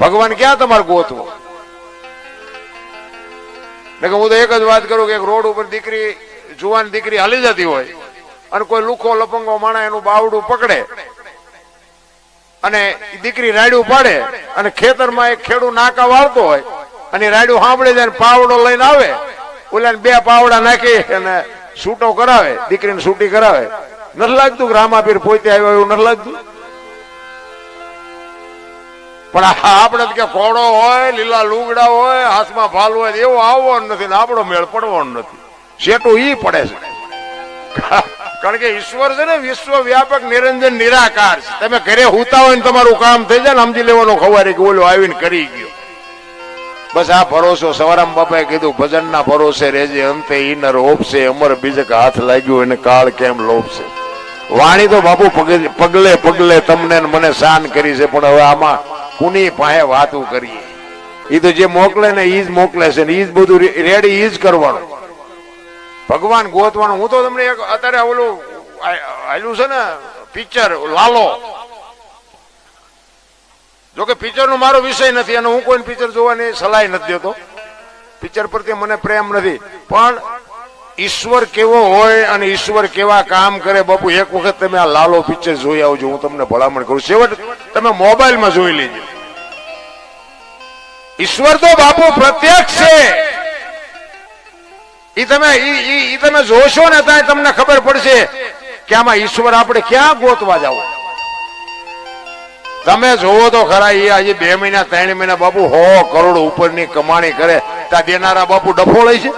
ભગવાન ક્યાં તમારે ગોતવો? હું તો એક જ વાત કરું કે એક રોડ ઉપર દીકરી, જુવાન દીકરી હાલી જતી હોય અને કોઈ લુખો લપંગો માણા એનું બાવડું પકડે અને દીકરી રાડ્યું પાડે અને ખેતરમાં એક ખેડૂત નાકા વાળતો હોય અને રાડ્યું સાંભળી જાય પાવડો લઈને આવે, ઓલા બે પાવડા નાખી અને છૂટો કરાવે, દીકરીને છૂટી કરાવે. નથી લાગતું કે રામાપીર પોતે આવ્યો એવું નથી લાગતું? પણ આપણે કે ઘોડો હોય, લીલા લુગડા હોય, હાથમાં ભાલ હોય એવો આવવાનો નથી ને આપણો મેળ પડવાનો નથી. શેટું ઈ પડે છે. કારણ કે ઈશ્વર છે ને વિશ્વ વ્યાપક નિરંજન નિરાકાર છે. તમે ઘરે હુતા હોય ને તમારું કામ થઈ જાય ને સમજી લેવાનું ખવારે કે ઓલો આવીને કરી ગયો. બસ આ ભરોસો સવારામ બાપાએ કીધું ભજનના ભરોસે રેજે અંતે ઈનર ઓપશે, અમર બીજક હાથ લાગ્યું એને કાળ કેમ લોપશે. વાણી તો બાપુ પગલે પગલે તમને મને શાન કરી છે, પણ હવે આમાં કુની પાસે વાતું કરીએ? એ તો જે મોકલે ને ઈ જ મોકલે છે ને ઈ જ બધું રેડી ઈ જ કરવાનું. ભગવાન ગોતવાનું. હું તો તમને એક અત્યારે ઓલું આયલું છે ને પિક્ચર લાલો, જોકે પિક્ચર નો મારો વિષય નથી અને હું કોઈ પિક્ચર જોવાની સલાહ નથી દેતો. પિક્ચર પ્રત્યે મને પ્રેમ નથી, પણ ઈશ્વર કેવો હોય અને ઈશ્વર કેવા કામ કરે બાપુ એક વખત તમે આ લાલો પિક્ચર જોઈ આવજો. હું તમને ભલામણ કરું. છેવટ તમે મોબાઈલમાં જોઈ લેજો. ઈશ્વર તો બાપુ પ્રત્યક્ષ છે. ઈ તમે જોશો ને ત્યાં તમને ખબર પડશે કે આમાં ઈશ્વર આપણે ક્યાં ગોતવા જાવ. તમે જોવો તો ખરા, એ આજે 2 મહિના 3 મહિના બાપુ 100 કરોડ ઉપરની કમાણી કરે ત્યાં દેનારા બાપુ ડફો લે છે.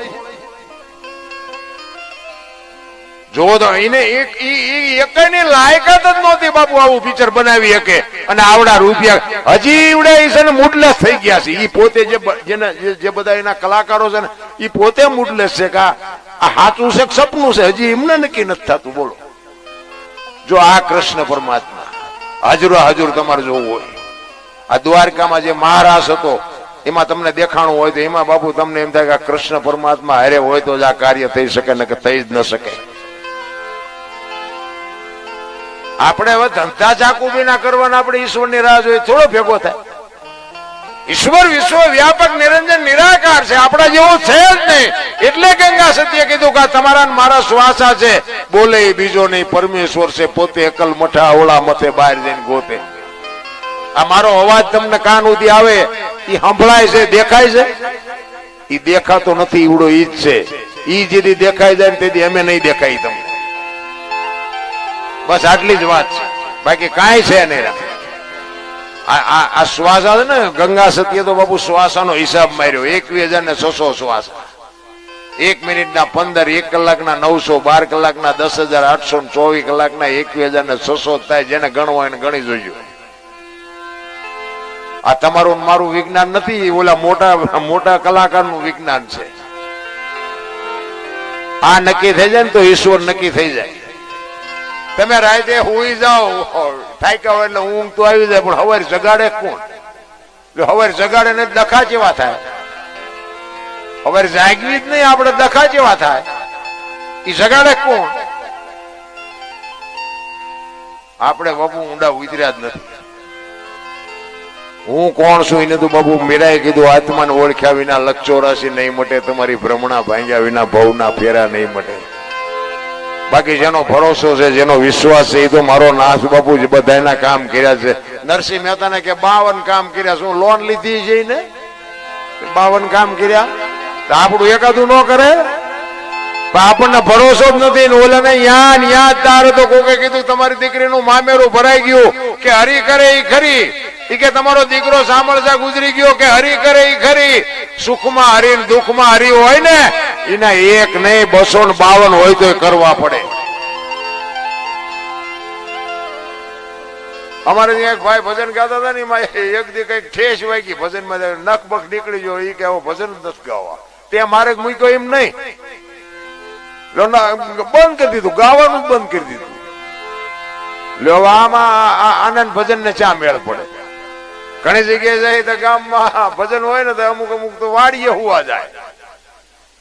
જોવો તો એને એકની લાયકાત જ નહોતી બાપુ આવું પિક્ચર બનાવી શકે અને આવડા રૂપિયા હજી એવડે છે ને મૂડલેસ થઈ ગયા છે. એ પોતે જે બધા એના કલાકારો છે ને એ પોતે મૂડલેસ છે કે આ સાચું છે કે સપનું છે હજી એમને નક્કી નથી થતું. બોલો, જો આ કૃષ્ણ પરમાત્મા હાજરો હાજર તમારે જોવું હોય, આ દ્વારકામાં જે મહારાજ હતો એમાં તમને દેખાણું હોય તો એમાં બાપુ તમને એમ થાય કે કૃષ્ણ પરમાત્મા હારે હોય તો જ આ કાર્ય થઈ શકે ને કે થઈ જ ન શકે. આપણે હવે ધંધા ચાકુ બી ના કરવાના, આપણે ઈશ્વરની રાહ જોઈએ થોડો ભેગો થાય. ઈશ્વર વિશ્વ વ્યાપક નિરંજન નિરાકાર છે, આપણા જેવો છે જ નહીં. એટલે ગંગા સતીએ કીધું કે તમારા મારા શ્વાસા છે, બોલે બીજો નહીં, પરમેશ્વર છે પોતે એકલ મઠા ઓળા મથે બહાર જઈને ગોતે. આ મારો અવાજ તમને કાન સુધી આવે, એ સંભળાય છે, દેખાય છે? એ દેખાતો નથી, ઈવડો ઈ જ છે. ઈ જેથી દેખાય જાય ને તેથી અમે નહીં દેખાય તમને. બસ આટલી જ વાત છે, બાકી કાંઈ છે નહીં. આ શ્વાસ છે ને, ગંગા સતીએ તો બાપુ શ્વાસાનો હિસાબ માર્યો. 21,600 શ્વાસ, 1 મિનિટના 15, 1 કલાકના 900, 12 કલાકના 10,800, 24 કલાકના 21,600 થાય. જેને ગણવા એને ગણી જોજો. આ તમારું મારું વિજ્ઞાન નથી, ઓલા મોટા કલાકારનું વિજ્ઞાન છે. આ નક્કી થઈ જાય ને તો ઈશ્વર નક્કી થઈ જાય. તમે રાતે હુઈ જાઓ, થાક્યા હોય એટલે ઊંઘ તો આવી જાય, પણ હવારે જગાડે કોણ? હવારે જગાડે ને ડખા જેવા થાય. હવારે જાગવી જ નહીં, આપણે ડખા જેવા થાય. એ જગાડે કોણ? આપણે બાપુ ઊંડા ઉતર્યા જ નથી. હું કોણ છું એને તો બાપુ મીરાએ કીધું, આત્માને ઓળખ્યા વિના લક્ષ 84 નહીં મટે, તમારી ભ્રમણા ભાંગ્યા વિના ભવના ફેરા નહીં મટે. બાકી જેનો ભરોસો છે, જેનો વિશ્વાસ છે, એ તો મારો નાથ બાપુ જ બધાના કામ કર્યા છે. નરસિંહ મહેતાને કે 52 કામ કર્યા. શું લોન લીધી છે ને? 52 કામ કર્યા. આપણું એકાદું ન કરે? આપણને ભરોસો જ નથી. ઓલાને યાદ તારે તો કોકે કીધું તમારી દીકરીનું મામેરું ભરાઈ ગયું કે હરી કરે એ ખરી. એ કે તમારો દીકરો સાંભળતા ગુજરી ગયો કે હરી કરે એ ખરી. સુખમાં હરી દુઃખમાં હરી હોય ને એના 1 નહીં 252 હોય તો કરવા પડે. અમારે ત્યાં એક ભાઈ ભજન ગાતા હતા ને, એમાં એક દી કઈક ઠેસ વાગી ભજનમાં, નખ બખ નીકળી ગયો. એ કે ભજન નથી ગાવા. ત્યાં મારે મૂક્યો એમ નહીં, બંધ કરી દીધું, ગાવાનું બંધ કરી દીધું. લો આમાં આનંદ ભજન ને ચા મેળ પડે. ઘણી જગ્યાએ જાય તો ગામમાં ભજન હોય ને તો અમુક તો વાડીએ હુવા જાય.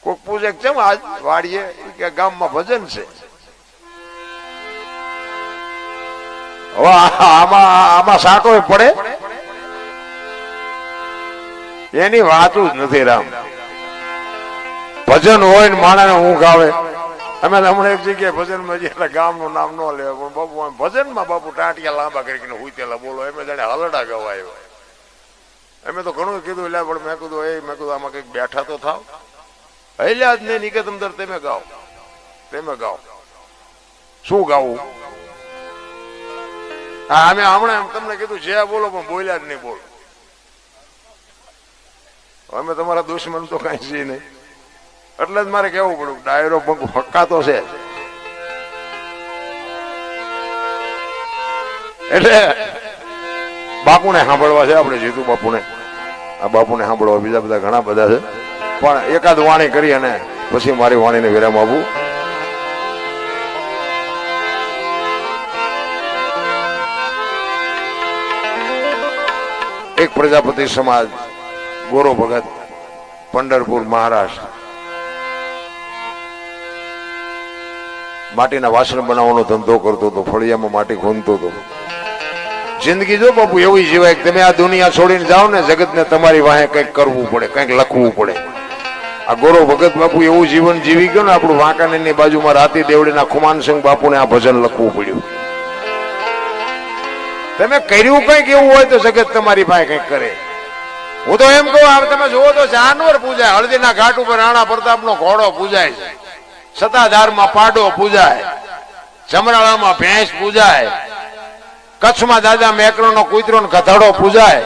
કોક પૂછે કેમ આજ વાડીએ? કે ગામમાં ભજન છે. હવે આમાં સાટો પડે. એની વાતું જ નથી રામ. ભજન હોય ને માણસને ઊંઘ આવે. અમે હમણાં એક જગ્યાએ ભજનમાં જઈએ ગામનું નામ ન લે પણ બાપુ ભજનમાં બાપુ ટાંટિયા લાંબા કરીને હુઈતેલા બોલો એમ જાણે હલડા ગવાય. અમે તો ઘણું કીધું એટલે પણ મેં કીધું આમાં કઈક બેઠા તો થાવ. હૈલ્યા જ નહીં નિકેતમ દર તમે ગાઓ શું ગાવું? હા અમે હમણાં તમને કીધું જે બોલો પણ બોલ્યા જ નહીં બોલો. અમે તમારા દુશ્મન તો કઈ છે નહીં એટલે જ મારે કેવું પડ્યું ડાયરો ફક્કાતો છે. એટલે બાપુને સાંભળવા છે આપણે જીતુ બાપુને. આ બાપુને સાંભળવા બીજા બધા ઘણા બધા છે પણ એકાદ વાણી કરી અને પછી મારી વાણીને વિરામ આપું. એક પ્રજાપતિ સમાજ ગોરો ભગત પંઢરપુર મહારાષ્ટ્ર માટીના વાસણ બનાવવાનો ધંધો કરતો હતો. ફળિયામાં માટી ખૂંદતો હતો. જિંદગી જો બાપુ એવી જીવાય કે તમે આ દુનિયા છોડીને જાઓ ને જગતને તમારી વાહે કંઈક કરવું પડે, કંઈક લખવું પડે. આ ગોરો ભગત બાપુ એવું જીવન જીવી ગયો ને આપણું વાંકાનેરની બાજુમાં રાતી દેવડીના ખુમાનસિંહ બાપુને આ ભજન લખવું પડ્યું. તમે કર્યું કંઈક એવું હોય તો જગત તમારી પાસે કંઈક કરે. હું તો એમ કહું તમે જુઓ તો જાનવર પૂજાય. હળદીના ઘાટ ઉપર રાણા પ્રતાપનો ઘોડો પૂજાય છે. સતાધારમાં પાડો પૂજાય. જમરાળામાં ભેંસ પૂજાય. કચ્છમાં દાદા મેકરણનો કૂતરો ને ગધાડો પૂજાય.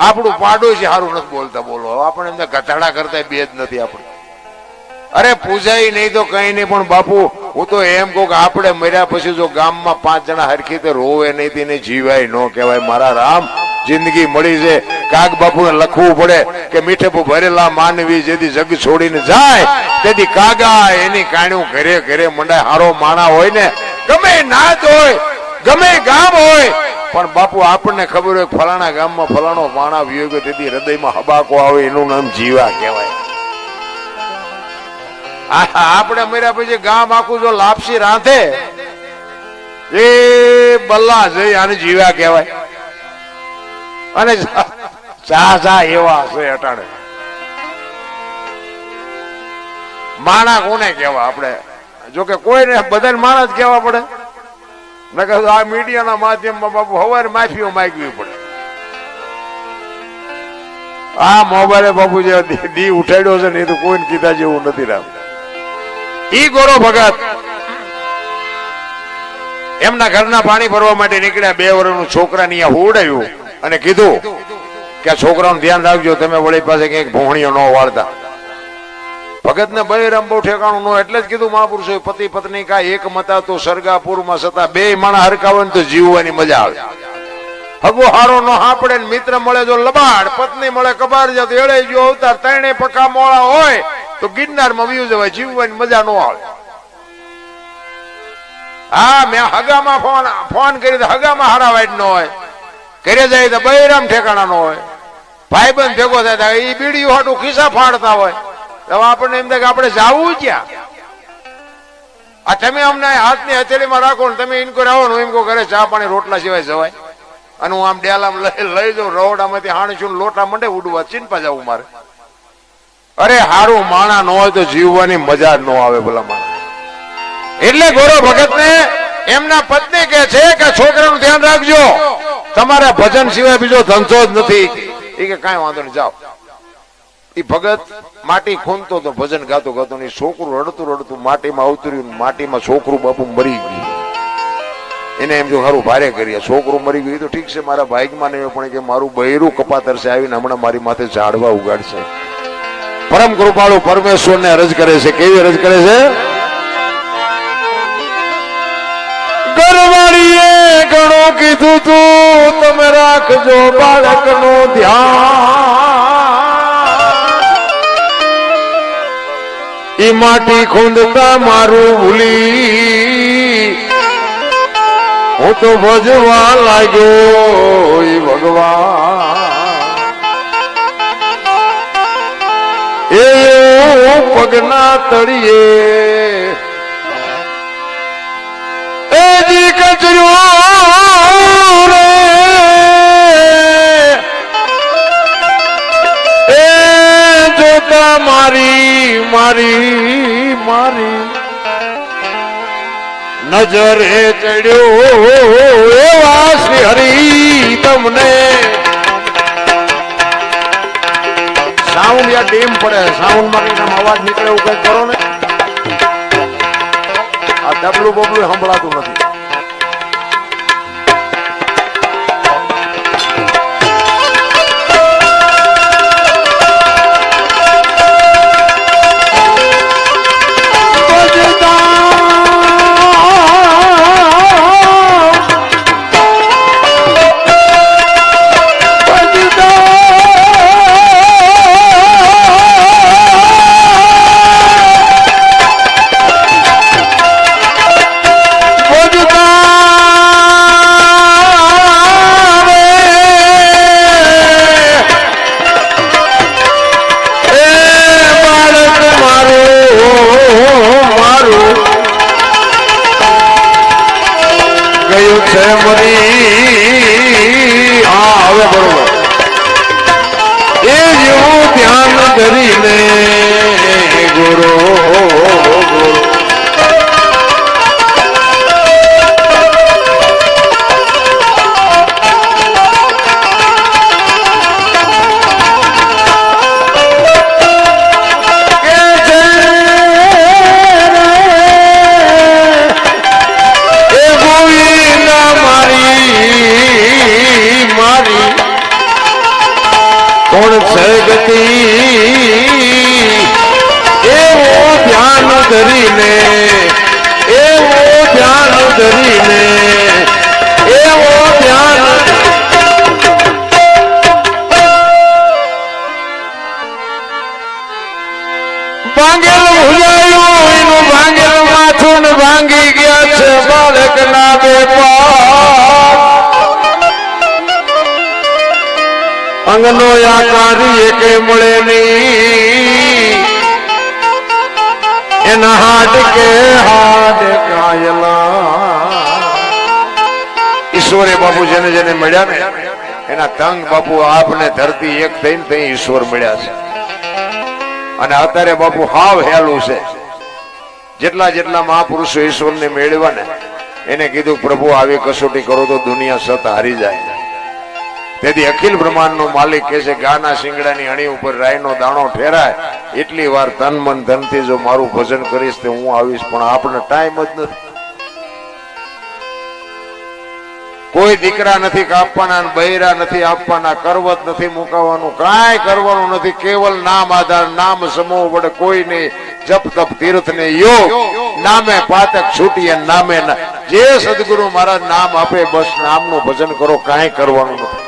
આપણું પાડોશી સારું નથી બોલતા બોલો. આપણે એમને ગધાડા કરતા બે જ નથી આપણે. અરે પૂજાય નહીં તો કઈ નહીં પણ બાપુ હું તો એમ કહું કે આપણે મર્યા પછી જો ગામમાં 5 જણા હરખી તે રોવે નહીં તેને જીવાય ન કહેવાય. મારા રામ જિંદગી મળી છે કાગ બાપુને લખવું પડે કે મીઠે ભરેલા માનવી જેથી જગ છોડીને જાય તેથી કાગા એની કાણ્યું ઘરે ઘરે મંડાય. હારો માણા હોય ને ગમે નાત હોય ગમે ગામ હોય પણ બાપુ આપણને ખબર હોય ફલાણા ગામમાં ફલાણો માણા વિયોગ તેથી હૃદયમાં હબાકો આવે એનું નામ જીવા કહેવાય. આપણે મર્યા પછી ગામ આખું જો લાપસી રાંધે એ બલ્લા જઈ આને જીવા કહેવાય. અને ચા એવા છે અટાણે માણા કોને કેવા? આપણે જોકે કોઈને બધાને માણા જ કેવા પડે. આ મીડિયાના માધ્યમમાં બાપુ હવારે માફીઓ માંગવી પડે. આ મોબાઈલે બાપુ જે દી ઉઠાડ્યો છે ને એ તો કોઈને કીધા જેવું નથી રામ. ઈ ગોરો ભગત એમના ઘરના પાણી ભરવા માટે નીકળ્યા. 2 વર્ષનું છોકરાને અહીંયા હોવડાવ્યું અને કીધું કે આ છોકરાનું ધ્યાન રાખજો તમે વળી પાસે ક્યાંક ભોણિયો ન વાળતા. ભગત ને બહેરામ બહુ ઠેકાણું ન એટલે જ કીધું મહાપુરુષો પતિ પત્ની કા એક મતા તો સરગાપુરમાં સતા 2 માણા હરકાવે ને તો જીવવાની મજા આવે. હગો હારો નો હાપડે મિત્ર મળે જો લબાડ પત્ની મળે કબાડ જાત એળે જો અવતાર 3 પકા મોળા હોય તો ગિરનારમાં વ્યુ જવાય જીવવાની મજા ન આવે. હા મેં હગામાં ફોન કરી તો હગામાં હારાવાય ન હોય. ઘરે જાય તો બહેરામ ઠેકાણા ન હોય. ભાઈબંધ ભેગો થાય એ બીડીયું હાટું ખિસ્સા ફાડતા હોય. આપણને એમ થાય કે આપણે જાવું ક્યાં? આ તમે અમને હાથની હથેળીમાં રાખો ને તમે ઇન્કોર આવો ને એમ કહો ઘરે ચા પાણી રોટલા સિવાય જવાય. અને હું આમ ડેલામાં લઈ જાઉં રવડામાંથી હાણીશું લોટા મંડે ઉડવા ચીનપા જવું મારે. અરે હારું માણા ન હોય તો જીવવાની મજા ન આવે ભલા માણા. એટલે ગોરો ભગત ને એમના પત્ની કે છે કે છોકરાનું ધ્યાન રાખજો તમારા ભજન સિવાય બીજો ધંધો જ નથી. એ કે કાંઈ વાંધો નહીં જાઓ. એ ભગત માટી ખૂંદતો તો ભજન ગાતો ગાતો ને છોકરું રડતું માટીમાં અવતર્યું. માટીમાં છોકરું બાપુ મરી ગયું. એને એમ જો સારું ભારે કરીએ છોકરું મરી ગયું તો ઠીક છે મારા ભાઈમાં નહીં પણ કે મારું બૈરું કપાતરસે આવીને હમણાં મારી માથે ઝાડવા ઉગાડશે. પરમ કૃપાળુ પરમેશ્વરને અરજ કરે છે. કેવી અરજ કરે છે? ઘરવાળીએ ઘણું કીધું તું તમે રાખજો બાળકનું ધ્યાન. ઈ માટી ખૂંદતા મારું ભૂલી હું તો ભજવા લાગ્યો ભગવાન. એ પગના તળિયે એ જી કચરો રે એ મારી મારી મારી નજરે ચડ્યો એવા શ્રી હરિ તમને સાઉન્ડ યા ડીમ પડે સાઉન્ડ માં અવાજ નીકળે એવું કઈ કરો ને આ ડબલું બબલું સંભળાતું નથી ભાંગી ગયા છે બાળક ના બે અંગનો આકારી એકે મળે નહીં એના હાડ કાયલા ઈશ્વરે બાપુ જેને જેને મળ્યા ને એના તંગ બાપુ આપને ધરતી એક થઈને ત્યાં ઈશ્વર મળ્યા છે અને અત્યારે બાપુ હાવ હેલું છે જેટલા જેટલા મહાપુરુષો ઈશ્વરને મેળવ્યા ને એને કીધું પ્રભુ આવી કસોટી કરો તો દુનિયા સત હારી જાય તેથી અખિલ બ્રહ્માંડ નો માલિક કહે છે ગાના શિંગડાની અણી ઉપર રાયનો દાણો ઠેરાય એટલી વાર તન મન ધનથી જો મારું ભજન કરીશ તો હું આવીશ પણ આપણે ટાઈમ જ નથી કોઈ દીકરા નથી કાપવાના બૈરા નથી આપવાના કરવત નથી મુકાવાનું કાંઈ કરવાનું નથી કેવલ નામ આધાર નામ સમૂહ વડે કોઈ નહીં જપ તપ તીર્થ ને યોગ નામે પાતક છૂટીએ નામે જે સદગુરુ મહારાજ નામ આપે બસ નામનું ભજન કરો કાંઈ કરવાનું નથી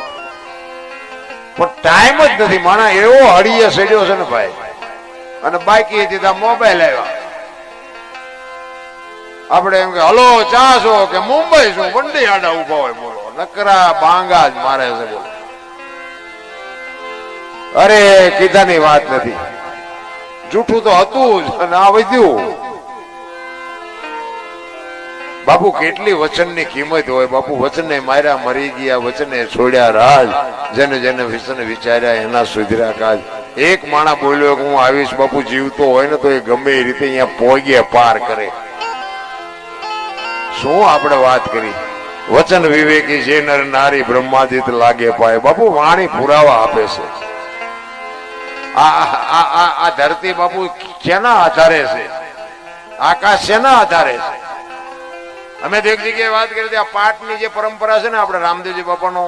પણ ટાઈમ જ નથી માણા એવો હળીએ સડ્યો છે ને ભાઈ અને બાકી હતી મોબાઈલ આવ્યા આપણે એમ કે હલો ચા છો કે મુંબઈ છું બંડી આડા ઉભા હોય બોલો નકરા બાંગા જ મારે છે બોલો અરે કીધાની વાત નથી જૂઠું તો હતું જ અને આ વધ્યું બાપુ કેટલી વચનની કિંમત હોય બાપુ વચને માર્યા મરી ગયા વચને છોડ્યા રાજ જેને જેને વિચન વિચાર્યા એના સુધર્યા કાજ એક માણા બોલ્યો કે હું આવીશ બાપુ જીવતો હોય ને તો એ ગમે એ રીતે અહીંયા પોગે પાર કરે શું આપણે વાત કરી વચન વિવેકી જે નર નારી બ્રહ્માદિત લાગે પાય બાપુ વાણી પુરાવા આપે છે આ ધરતી બાપુ શેના આધારે છે આકાશ શેના આધારે છે અમે તો એક જગ્યાએ વાત કરી હતી આ પાઠની જે પરંપરા છે ને આપણે રામદેવજી બાપાનો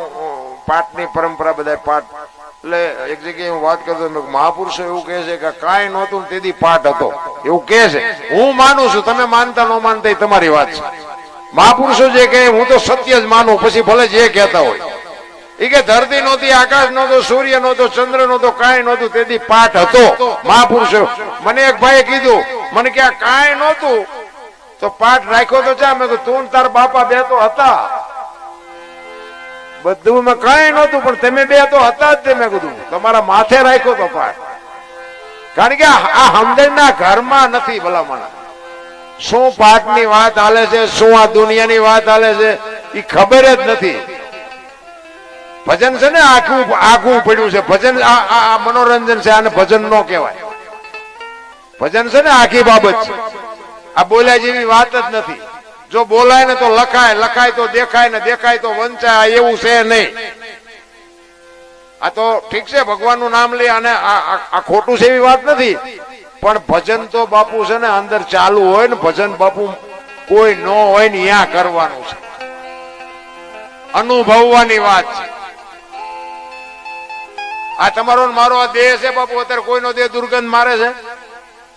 પાઠની પરંપરા બધા પાઠ એટલે એક જગ્યાએ હું વાત કરતો મહાપુરુષો એવું કહે છે કે કાંઈ નહોતું તેથી પાઠ હતો એવું કહે છે હું માનું છું તમે માનતા ન માનતા તમારી વાત છે મહાપુરુષો જે કહે હું તો સત્ય જ માનું પછી ભલે જે કહેતા હોય એ કે ધરતી નહોતી આકાશ નહોતો સૂર્ય નહોતો ચંદ્ર નહોતો કાંઈ નહોતું તેથી પાઠ હતો મહાપુરુષો મને એક ભાઈએ કીધું મને કે આ કાંઈ નહોતું તો પાઠ રાખ્યો તો ચા મેં તું તાર બાપા બે તો હતા બધું મેં કાંઈ નહોતું પણ તમે બે તો હતા જ મેં કીધું તમારા માથે રાખ્યો તો પાઠ કારણ કે આ સમજણના ઘરમાં નથી ભલામણ શું પાઠની વાત હાલે છે શું આ દુનિયાની વાત હાલે છે એ ખબર જ નથી ભજન છે ને આખું આખું પડ્યું છે ભજન આ મનોરંજન છે આને ભજન ન કહેવાય ભજન છે ને આખી બાબત છે. આ બોલ્યા જેવી વાત જ નથી. જો બોલાય ને તો લખાય, લખાય તો દેખાય, ને દેખાય તો વંચાય, એવું છે નહીં. આ તો ઠીક છે, ભગવાનનું નામ લે અને આ ખોટું છે એવી વાત નથી, પણ ભજન તો બાપુ છે ને અંદર ચાલુ હોય ને, ભજન બાપુ કોઈ ન હોય ને ત્યાં કરવાનું છે, અનુભવવાની વાત છે. આ તમારો મારો આ દેહ છે બાપુ, અત્યારે કોઈનો દેહ દુર્ગંધ મારે છે,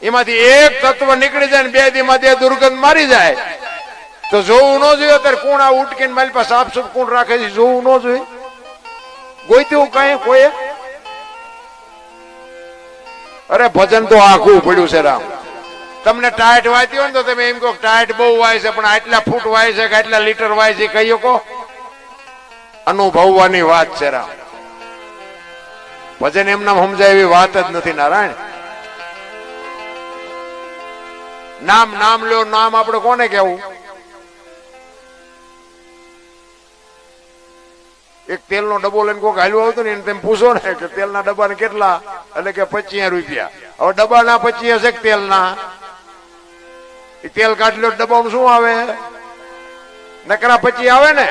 એમાંથી એક તત્વ નીકળી જાય ને 2 દીમાં દેહ દુર્ગંધ મારી જાય તો જોવું ન જોઈએ. અત્યારે કોણ આ ઉટકીને મારી પાસે સાફ સુફ કોણ રાખે છે, જોવું ન જોઈએ. ગોઈતું કઈ કોઈ? અરે ભજન તો આખું પડ્યું છે રામ. તમને ટાઈટ વાંચી હોય ને તો તમે એમ કહો ટાઈટ બહુ વાય છે, પણ આટલા ફૂટ વાય છે કે આટલા લીટર વાય છે કહી શકો? અનુભવવાની વાત છે રામ. ભજન એમના સમજાય એવી વાત જ નથી નારાયણ. નામ નામ લ્યો, નામ આપણે કોને કેવું? એક તેલનો ડબ્બો લઈને કોઈક હાલ્યું આવતું ને એને તેમ પૂછો ને કે તેલના ડબ્બાને કેટલા, એટલે કે 25 રૂપિયા. હવે ડબ્બાના 25 હશે કે તેલના? એ તેલ કાઢલો ડબ્બામાં શું આવે? નકરા 25 આવે ને.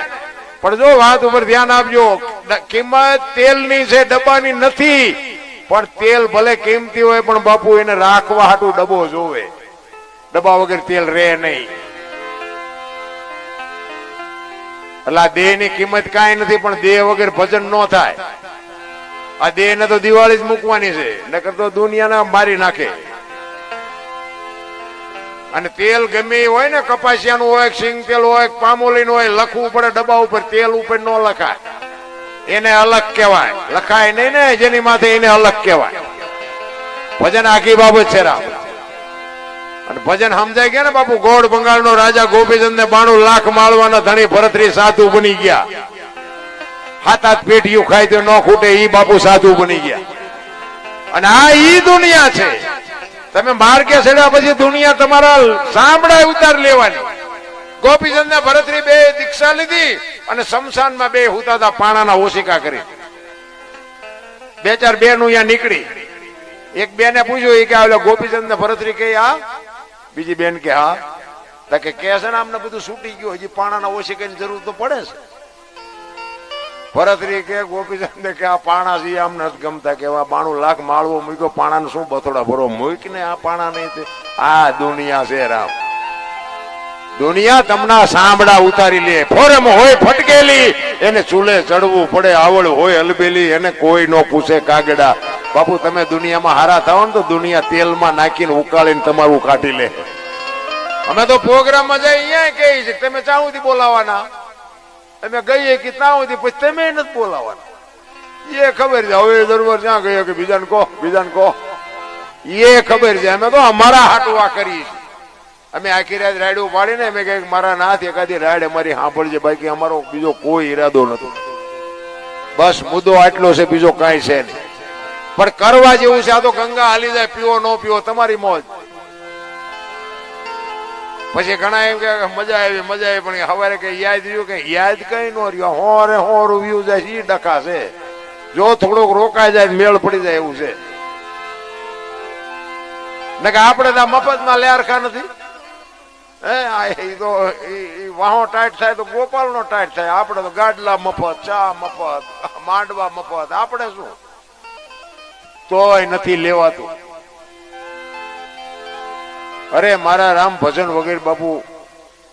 પણ જો વાત ઉપર ધ્યાન આપજો, કિંમત તેલની છે, ડબ્બાની નથી. પણ તેલ ભલે કિંમતી હોય પણ બાપુ એને રાખવા હાટું ડબ્બો જોવે. ડબ્બા વગર તેલ રહે નહીં. એટલે દેહ ની કિંમત કઈ નથી, પણ દેહ વગર ભજન ન થાય. આ દેહ ને તો દિવાળી જ મૂકવાની છે, નકર તો દુનિયાના મારી નાખે. અને તેલ ગમે હોય ને, કપાસિયાનું હોય, સિંગ તેલ હોય, પામોલીન હોય, લખવું પડે ડબ્બા ઉપર. તેલ ઉપર ન લખાય, એને અલગ કહેવાય. લખાય નહીં ને જેની માથે, એને અલગ કહેવાય. ભજન આખી બાબત છે રામ. અને ભજન સમજાય ગયા ને બાપુ. ગોળ બંગાળ નો રાજા ગોપીચંદ ને 92 લાખ માળવાના ધણી ભરતરી સાધુ બની ગયા. 7 પેટીયું ખાય તો ન ખૂટે, ઈ બાપુ સાધુ બની ગયા. અને આ ઈ દુનિયા છે. તમે માર્ગે ચડ્યા પછી દુનિયા તમારા સાંભળાય ઉતાર લેવાની. ગોપીચંદ ને ભરતરી 2 દીક્ષા લીધી અને શમશાનમાં 2 હુતા હતા, પાણાના ઓશિકા કરી. 2-4 બેનું અહીંયા નીકળી. એક બેને પૂછ્યું, એ કે ગોપીચંદ ને ભરતરી કે આ? બીજી બેન કે હા. કે છે ને આમને બધું છૂટી ગયું, હજી પાણાના ઓશિકાની જરૂર તો પડે છે. ભરતરી કે ગોપીચંદ કે આ પાણા છે આમને નથી ગમતા, કે 92 લાખ માળવો મૂક્યો, પાણાને શું બથોડા ભરો મૂકીને આ પાણા નહીં. આ દુનિયા છે રામ. દુનિયા તમને સાંભળા ઉતારી લે. ફોરમ હોય ફટકેલી, એને ચૂલે ચડવું પડે. આવડ હોય અલબેલી, એને કોઈ નો પૂછે કાગડા. બાપુ તમે દુનિયામાં હારા થાવ ને તો દુનિયા તેલમાં નાખીને ઉકાળીને તમારું કાઢી લે. અમે તો પ્રોગ્રામમાં જઈ અહીંયા કહી છે તમે ચાઉ થી બોલાવાના, અમે ગઈએ કે ત્યાં સુધી, પછી તમે નથી બોલાવાના. એ ખબર છે. હવે દરબાર ક્યાં ગયો કે બીજાને કહો, બીજાને કહો, એ ખબર છે. અમે તો અમારા હાટું આ કરીએ છીએ. અમે આખી રાત રાયડું પાડીને અમે કહીએ મારા નાથ એકાદી રાયડ અમારી સાંભળજે, બાકી અમારો બીજો કોઈ ઈરાદો નથી. બસ મુદ્દો આટલો છે, બીજો કાંઈ છે નહીં. પણ કરવા જેવું છે. આ તો ગંગા હાલી જાય, પીવો ન પીવો તમારી મોજ. પછી ઘણા એમ કે મજા આવી, મજા આવી, પણ સવારે કઈ યાદ રહ્યું કે યાદ કઈ ન રહ્યું. હોરે હોર વ્યુ જાય, ઈ ડખા છે. જો થોડોક રોકાઈ જાય મેળ પડી જાય એવું છે. ને કે આપણે તો મફતમાં લેરખા નથી. તો વાહો ટાઈટ થાય તો ગોપાલ નો ટાઈટ થાય. આપણે તો ગાડલા મફત, ચા મફત, માંડવા મફત. આપણે શું તોય નથી લેવાતું. અરે મારા રામ, ભજન વગેરે બાપુ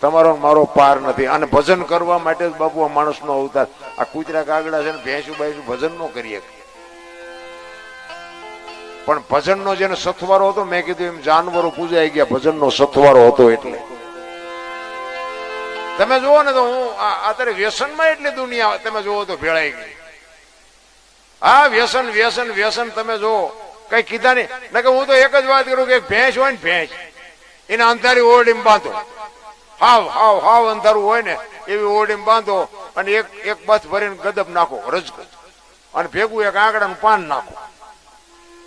તમારો મારો પાર નથી. અને ભજન કરવા માટે જ બાપુ આ માણસ નો અવતાર. આ કૂતરા કાગડા છે ને ભેંસું બાઈસું ભજન નો કરીએ, પણ ભજન નો જેને સથવારો હતો, મેં કીધું એમ જાનવરો પૂજાઈ ગયા, ભજન નો સથવારો હતો. એટલે તમે જુઓ ને તો હું અત્યારે વ્યસનમાં એટલી દુનિયા તમે જુઓ તો ભેળાઈ ગઈ. હા વ્યસન વ્યસન વ્યસન. તમે જુઓ કઈ કીધા નહીં. કે હું તો એક જ વાત કરું કે ભેંસ હોય ને, ભેંસ એને અંધારી ઓરડીમાં બાંધો. હાવ હાવ હાવ અંધારું હોય ને એવી ઓરડીમાં બાંધો, અને એક બસ ભરીને ગદબ નાખો, રજકો, અને ભેગું એક આંકડાનું પાન નાખો,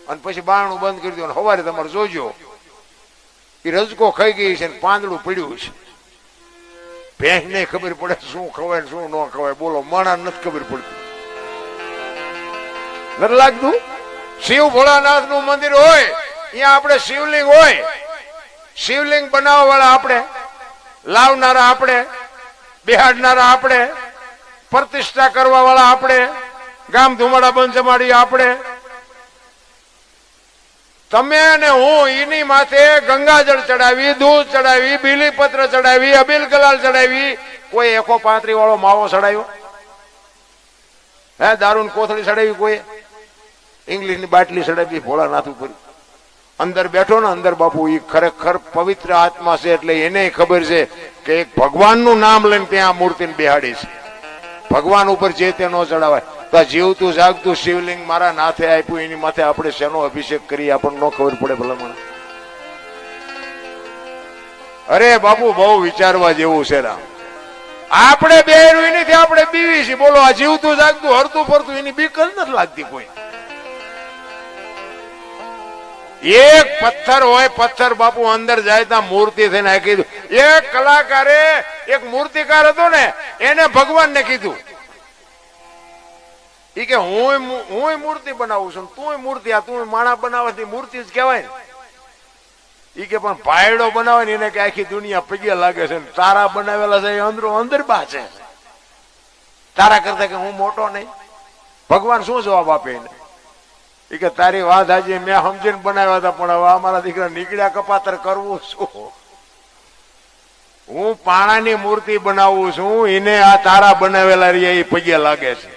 અને પછી બારણું બંધ કરી દો. સવારે તમારે જોજો એ રજકો ખાઈ ગઈ છે ને પાંદડું પડ્યું છે. ભેંસ ને ખબર પડે શું ખવાય શું ન ખવાય. બોલો, માણા નથી ખબર પડતી. નથી લાગતું? શિવ ભોળાનાથ નું મંદિર હોય અહીંયા આપણે શિવલિંગ હોય, શિવલિંગ બનાવવા વાળા આપણે, લાવનારા આપણે, બેહાડનારા આપણે, પ્રતિષ્ઠા કરવા વાળા આપણે, ગામ ધુમાડા બંધ જમાડી આપણે. તમે અને હું એની માથે ગંગાજળ ચડાવી, દૂધ ચડાવી, બીલીપત્ર ચડાવી, અબીલ ગલાલ ચડાવી. કોઈ 135 વાળો માવો ચડાવ્યો? હે, દારૂ કોથળી ચડાવી? કોઈ ઇંગ્લિશ ની બાટલી ચડાવી ભોળાનાથ ઉપર? અંદર બેઠો ને અંદર બાપુ, એ ખરેખર પવિત્ર આત્મા છે. એટલે એને ખબર છે કે એક ભગવાનનું નામ લઈને ત્યાં મૂર્તિને બેહાડી છે. ભગવાન ઉપર જે તે ન ચડાવાય. તો જીવતું જાગતું શિવલિંગ મારા નાથે આપ્યું, એની માથે આપણે શેનો અભિષેક કરીએ આપણને ન ખબર પડે ભલામણ? અરે બાપુ, બહુ વિચારવા જેવું છે રામ. આપણે બે નથી, આપણે બીવી છીએ. બોલો, આ જીવતું જાગતું હરતું ફરતું એની બીક જ નથી લાગતી કોઈ. એક પથ્થર હોય, પથ્થર બાપુ અંદર જાય ત્યાં મૂર્તિ થઈને કીધું. એક કલાકારે, એક મૂર્તિકાર હતો ને, એને ભગવાનને કીધું ઈ કે હું મૂર્તિ બનાવું છું, તું મૂર્તિ, આ તું માણા બનાવવાથી મૂર્તિ જ કહેવાય ને. ઈ કે પણ ભાયડો બનાવે ને એને કે આખી દુનિયા પગે લાગે છે, તારા બનાવેલા છે અંદરો અંદર બા છે, તારા કરતા કે હું મોટો નહીં. ભગવાન શું જવાબ આપે એને? ઈ કે તારી વાત આજે મેં સમજીને બનાવ્યા હતા, પણ હવે અમારા દીકરા નીકળ્યા કપાતર કરવું શું? હું પાણાની મૂર્તિ બનાવું છું, એને આ તારા બનાવેલા રહ્યા એ પગે લાગે છે,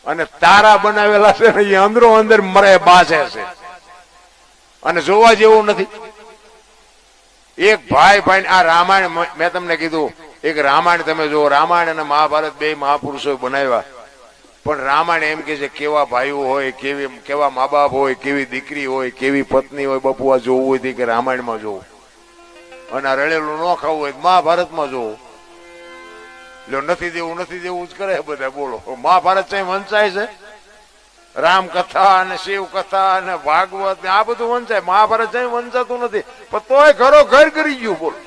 અને તારા બનાવેલા છે ને એ અંદરો અંદર મરે બાસે છે, અને જોવા જેવું નથી. એક ભાઈ ભાઈ આ રામાયણ મેં તમને કીધું, એક રામાયણ તમે જો, રામાયણ અને મહાભારત બે મહાપુરુષો બનાવ્યા, પણ રામાયણ એમ કે છે કેવા ભાઈઓ હોય, કેવા મા બાપ હોય, કેવી દીકરી હોય, કેવી પત્ની હોય. બાપુ, આ જોવું હોય કે રામાયણમાં જોવું, અને આ રળેલું ન ખાવું હોય મહાભારતમાં જોવું. નથી દેવું નથી દેવું જ કરે બધા. બોલો, મહાભારત છે વંચાય છે, રામકથા અને શિવ કથા અને ભાગવત આ બધું વંચાય. મહાભારત છે વંચાતું નથી, પણ તોય ઘરો ઘર કરી ગયું. બોલો,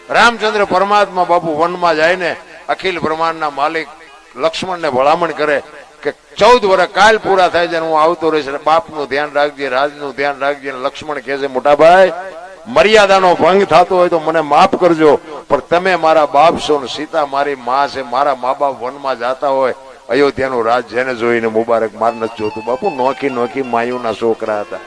રામચંદ્ર પરમાત્મા બાપુ વનમાં જાય ને, અખિલ બ્રહ્માંડના માલિક લક્ષ્મણને ભલામણ કરે કે 14 વર્ષ કાલ પૂરા થાય છે, હું આવતો રહીશ, બાપનું ધ્યાન રાખજે, રાજનું ધ્યાન રાખજે. લક્ષ્મણ કહે છે, મોટા ભાઈ, મર્યાદાનો ભંગ થતો હોય તો મને માફ કરજો, પણ તમે મારા બાપ છો ને સીતા મારી માં છે, મારા મા બાપ વનમાં જતા હોય, અયોધ્યાનું રાજ જેને જોઈને મુબારક માર નથી જોતું. બાપુ, નોખી નોખી માયુના છોકરા હતા.